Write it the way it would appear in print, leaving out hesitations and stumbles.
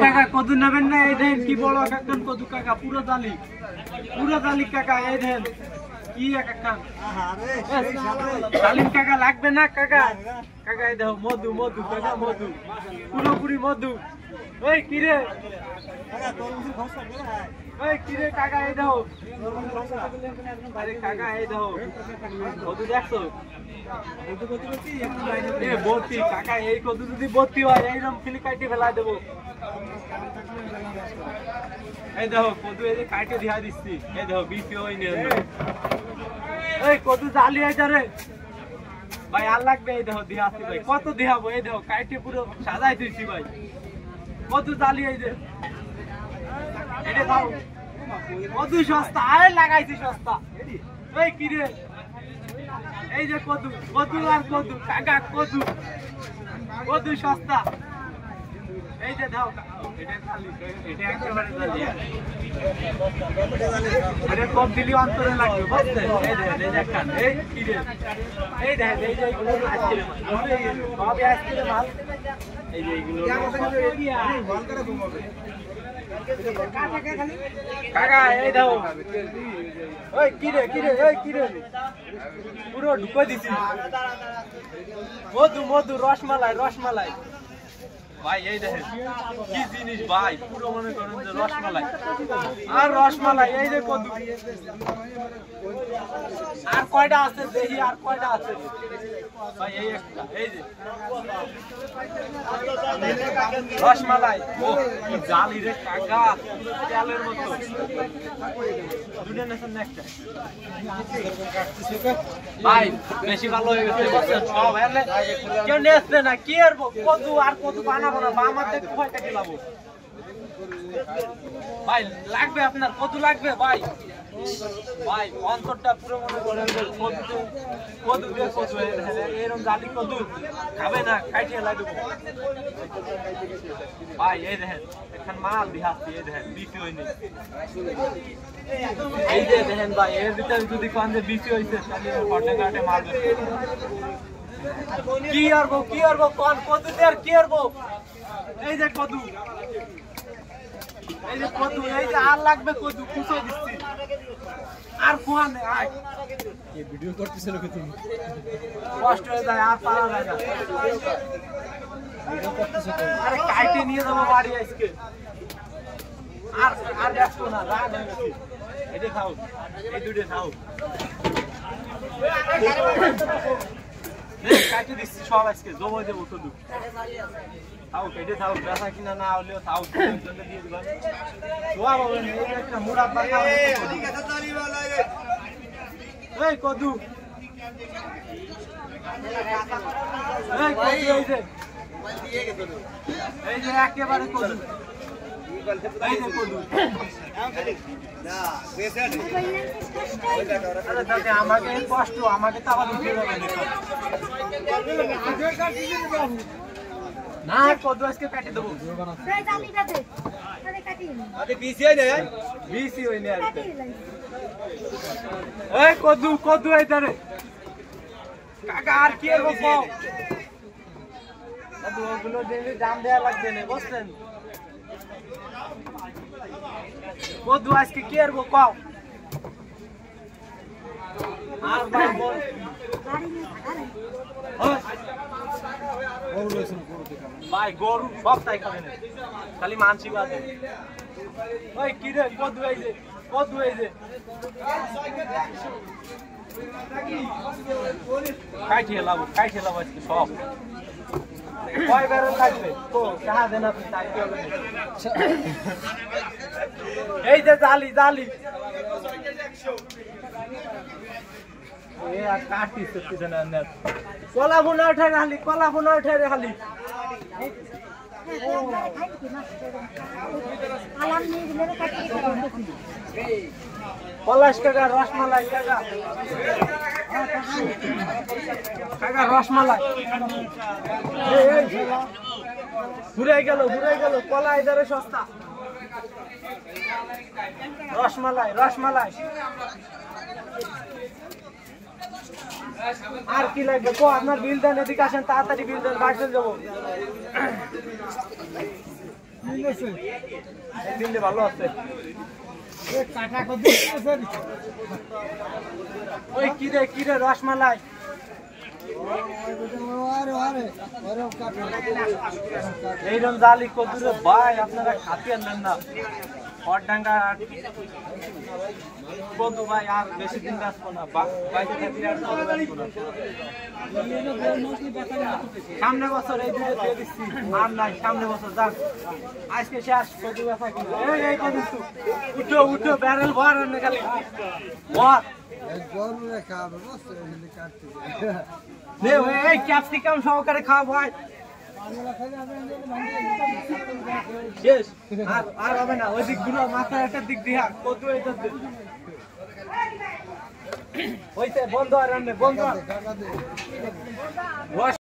কাকা কদু নেবেন না? এই দেন কি বড় একদম কদু কাকা, পুরো জালি কাকা। এই দেন কি কাকা, ডালিম কাকা লাগবে না কাকা? কাকা এই দেখো মধু কাকা, মধু পুরোপুরি মধু। ওই কিরে কিরে কাকা, এই দেখো। আরে কাকা এই দেখো কদু দেখছো? ভর্তি কাকা, এই কদু যদি ভর্তি হয় এইরকম ফিলি কাটি ফেলাই দেবো। এই দেখো কদু, এই যে কাটে দিয়া দিচ্ছি। এই দেখো বিপি হয়নি। এই কদু জালি আছে রে ভাই, আর লাগবে? এই দেখো দিয়া আসছি ভাই। কত দিয়াবো? এই দেখো কাটে পুরো সাজাই দিচ্ছি ভাই। কদু জালি, এই যে এটা খাও। কদু সস্তা, আরে লাগাইছি সস্তা। এই কিরে, এই যে কদু আর কদু কাকা, কদু সস্তা। এই যে দাও, এটা একেবারে জালি। এটা কম দিলি অন্তরে লাগবে, বুঝছেন? এই দেখেন, এই কিরে, এই দেখেন, এই যে এইগুলো আসছে সবই আসছে মাল। এই যে এইগুলো কাকা, এই দাও। ওই কিরে এই কিরে, পুরো ঢুকে দিছি। মধু রসমালাই ভাই। এই দেখেন কি জিনিস ভাই, পুরো মনে করেন যে রসমালাই আর রসমালাই। এই যে কদু, আর কয়টা আছে দেখি, আর কয়টা আছে ভাই? এই একটা, এই যে রসমালাই। ও কি জালি রে কাকা, তেলের মতো। দুটো নেছেন না একটা ভাই, বেশি ভালো হয়ে গেছে সব। কেউ নেছে না কি আর কদু, আর কদু বানাবো না। আমার দেখতে ভয় কেটে লাবো ভাই। লাগবে আপনার কদু লাগবে ভাই? ভাই অন্তরটা পুরো মনে করেন কদু এরকম জালি কদু খাবে না, কাটিয়ে লাগবে ভাই। এই দেখেন এখান মাল দিহাচ্ছি। এই দেখেন বিসি হয়নি। এই যে দেখেন ভাই, এর ভিতরে যদি কোন যে বিসি হয়েছে তাহলে কাটে মাল কি আরবো কোন কদু আর কি আরবো? এই যে কদু, এই যে আর লাগবে কদু, খুঁজে দিচ্ছি। আর কোয়া নেই, আয় ভিডিও করতেছে লোকে, তুমি কষ্ট হয়ে যায়, আর পারা যায় না। আরে কাইটে নিয়ে যাবো বাড়ি আজকে। আর দেখো না, রাগ হয়ে গেছে। এটা খাও, এই দুটো খাও। কাটে দিচ্ছি সব আজকে, জমা দেবো কদু। তাও কেটে থাও, বেচা কিনা না হলেও তাও দিয়ে দিলাম। একটা মুরাব্বা খাও। এই কদু, এই যে একেবারে কদু, এই যে কদু। আমাকে কষ্ট, আমাকে তো আবার উঠে যাবে না। কদু আজকে কাটে দেবো। এই কদু এই ধারে কাকা, আর কি আর ওগুলো দাম দেওয়া লাগবে না, বুঝছেন? কদু আজকে কি আর কও? আর ভাই গরু সব তাই খাবে না, খালি মানসি বাদে। ওই কি রে কদু, এই যে কাইটে লাবো আজকে সব। কয় বেরো থাকবে তো টাকা দেন আপনি, তাই কি হবে? এই যে জালি কলা ভুনা উঠে খালি। পলাশ কাকা রসমালাই, কাকা রসমালাই ঘুরে গেল কলা ইধারে সস্তা। রসমালাই আর কি লাগবে কো আপনার বিল দেন এদিকে আসেন তাড়াতাড়ি বিল দেন বাড়ি চলে যাবো বিল ভালো আছে ওই কি রে রসমালাই এইরকম জালি কদুরে ভাই আপনারা খাতে আনলেন না হরডাঙ্গা কদু ভাই আর বেশি দিন আসবো না বাইরে থাকলে আর আসবো না সামনে বছর এই দুটো দিয়ে দিচ্ছি আর নাই সামনে বছর যান আজকে শেষ কদু বেচা কিনা এই কদু উঠো ব্যারেল ভর আনে খালি ভর এই ক্যাপসিকাম সহকারে খাওয়া ভাই শেষ আর হবে না ওই দিকগুলো মাথায় একটা দিক দিয়া কত হইতে বন্ধ আর বন্ধ